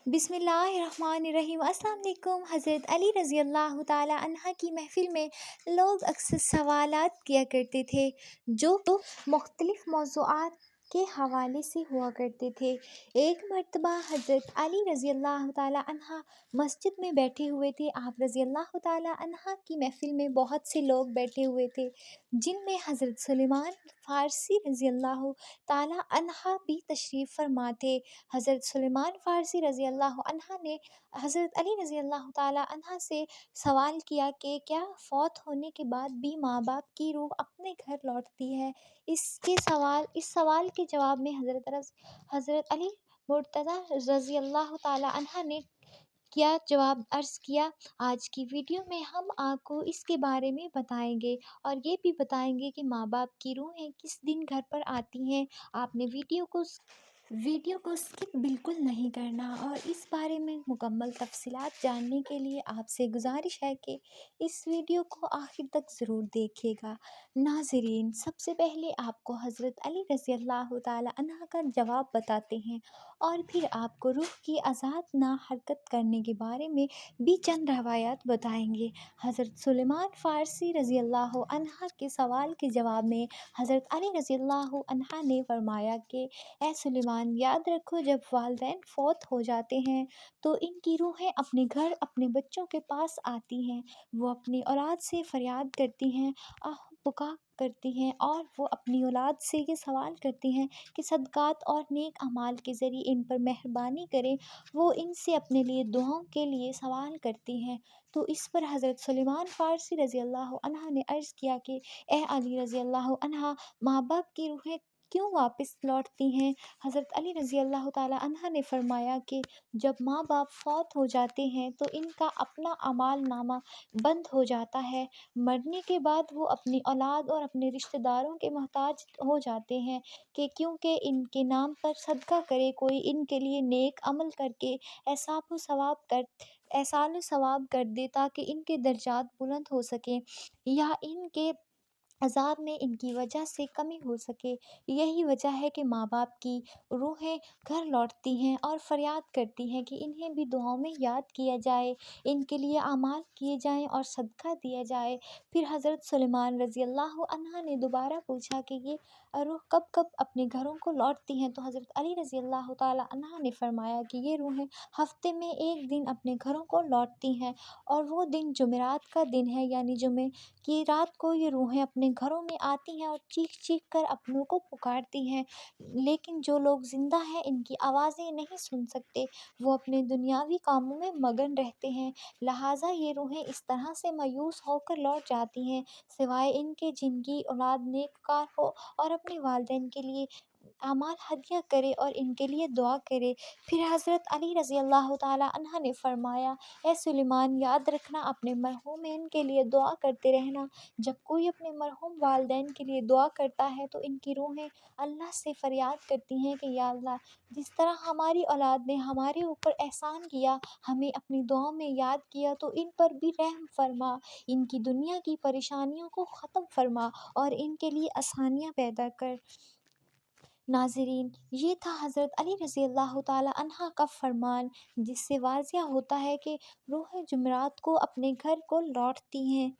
बिस्मिल्लाहिर्रहमानिर्रहीम। अस्सलाम वालेकुम। हज़रत अली रज़ी अल्लाह ताला अन्हा की महफ़िल में लोग अक्सर सवालात किया करते थे जो मुख्तलिफ़ मौज़ूआत के हवाले से हुआ करते थे। एक मर्तबा हज़रत अली रज़ी अल्लाह ताला अन्हा मस्जिद में बैठे हुए थे। आप रज़ी अल्लाह ताला अन्हा की महफ़िल में बहुत से लोग बैठे हुए थे, जिनमें हज़रत सुलेमान फ़ारसी रज़ी अल्लाह ताला अन्हा भी तशरीफ़ फ़रमा थे। हज़रत सुलेमान फ़ारसी रज़ी अल्लाह अन्हा ने हज़रत अली रज़ी अल्लाह ताला अन्हा से सवाल किया कि क्या फ़ौत होने के बाद भी माँ बाप की रूह अपने घर लौटती है? इस सवाल के जवाब में हज़रत अली मुर्तज़ा रज़ी अल्लाह ताला अन्हा ने क्या जवाब अर्ज़ किया। आज की वीडियो में हम आपको इसके बारे में बताएंगे और ये भी बताएंगे कि माँ बाप की रूहें किस दिन घर पर आती हैं। आपने वीडियो को स्किप बिल्कुल नहीं करना और इस बारे में मुकम्मल तफ़सीलात जानने के लिए आपसे गुजारिश है कि इस वीडियो को आखिर तक ज़रूर देखिएगा। नाज़रीन, सबसे पहले आपको हज़रत अली रज़ी अल्लाह ताला अन्हा का जवाब बताते हैं और फिर आपको रूह की आज़ाद ना हरकत करने के बारे में भी चंद रवायात बताएंगे। हज़रत सुलेमान फ़ारसी रज़ी अल्लाह अन्हा के सवाल के जवाब में हज़रत अली रज़ी अल्लाह अन्हा ने फरमाया कि ए सुलेमान, याद रखो, जब वालिदैन फ़ौत हो जाते हैं तो इनकी रूहें अपने घर अपने बच्चों के पास आती हैं। वो अपनी औलाद से फ़रियाद करती हैं, आह पुकार करती हैं और वो अपनी औलाद से ये सवाल करती हैं कि सदक़ात और नेक अमाल के ज़रिए इन पर मेहरबानी करें। वो इनसे अपने लिए दुआओं के लिए सवाल करती हैं। तो इस पर हज़रत सुलेमान फ़ारसी रज़ी अल्लाह अन्हा ने अर्ज़ किया कि ए अली रज़ी अल्लाह अन्हा, माँ बाप की रूहें क्यों वापस लौटती हैं? हज़रत अली रज़ी अल्लाह ताला अन्हा ने फ़रमाया कि जब माँ बाप फ़ौत हो जाते हैं तो इनका अपना अमाल नामा बंद हो जाता है। मरने के बाद वो अपनी औलाद और अपने रिश्तेदारों के मोहताज हो जाते हैं कि क्योंकि इनके नाम पर सदका करे कोई, इनके लिए नेक अमल करके एहसानो सवाब कर दे ताकि इनके दर्जात बुलंद हो सकें या इनके अज़ाब में इनकी वजह से कमी हो सके। यही वजह है कि माँ बाप की रूहें घर लौटती हैं और फ़रियाद करती हैं कि इन्हें भी दुआओं में याद किया जाए, इनके लिए अमाल किए जाएँ और सदका दिया जाए। फिर हज़रत सुलेमान रज़ी अल्लाह अन्हा ने दोबारा पूछा कि ये रूह कब कब अपने घरों को लौटती हैं? तो हज़रत अली रज़ी अल्लाह ताला अन्हा ने फ़रमाया कि ये रूहें हफ़्ते में एक दिन अपने घरों को लौटती हैं और वो दिन जुमेरात का दिन है, यानी जुमे की रात को ये रूहें अपने घरों में आती हैं और चीख चीख कर अपनों को पुकारती हैं। लेकिन जो लोग ज़िंदा हैं इनकी आवाज़ें नहीं सुन सकते, वो अपने दुनियावी कामों में मगन रहते हैं। लिहाजा ये रूहें इस तरह से मायूस होकर लौट जाती हैं, सिवाय इनके जिनकी औलाद नेककार हो और अपने वालिदैन के लिए अमाल हदिया करे और इनके लिए दुआ करे। फिर हज़रत अली रज़ी अल्लाह ताला अन्हा ने फ़रमाया, ए सुलेमान, याद रखना, अपने मरहूमीन के लिए दुआ करते रहना। जब कोई अपने मरहूम वालिदैन के लिए दुआ करता है तो इनकी रूहें अल्लाह से फ़रियाद करती हैं कि या अल्लाह, जिस तरह हमारी औलाद ने हमारे ऊपर एहसान किया, हमें अपनी दुआओं में याद किया, तो इन पर भी रहम फ़रमा, इनकी दुनिया की परेशानियों को ख़त्म फ़रमा और इनके लिए आसानियाँ पैदा कर। नाज़रीन, ये था हज़रत अली रज़ी अल्लाह ताला अन्हा का फ़रमान, जिससे वाज़िह होता है कि रूहें जुमेरात को अपने घर को लौटती हैं।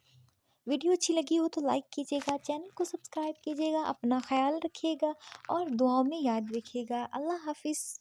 वीडियो अच्छी लगी हो तो लाइक कीजिएगा, चैनल को सब्सक्राइब कीजिएगा, अपना ख़याल रखिएगा और दुआओं में याद रखिएगा। अल्लाह हाफ़िज़।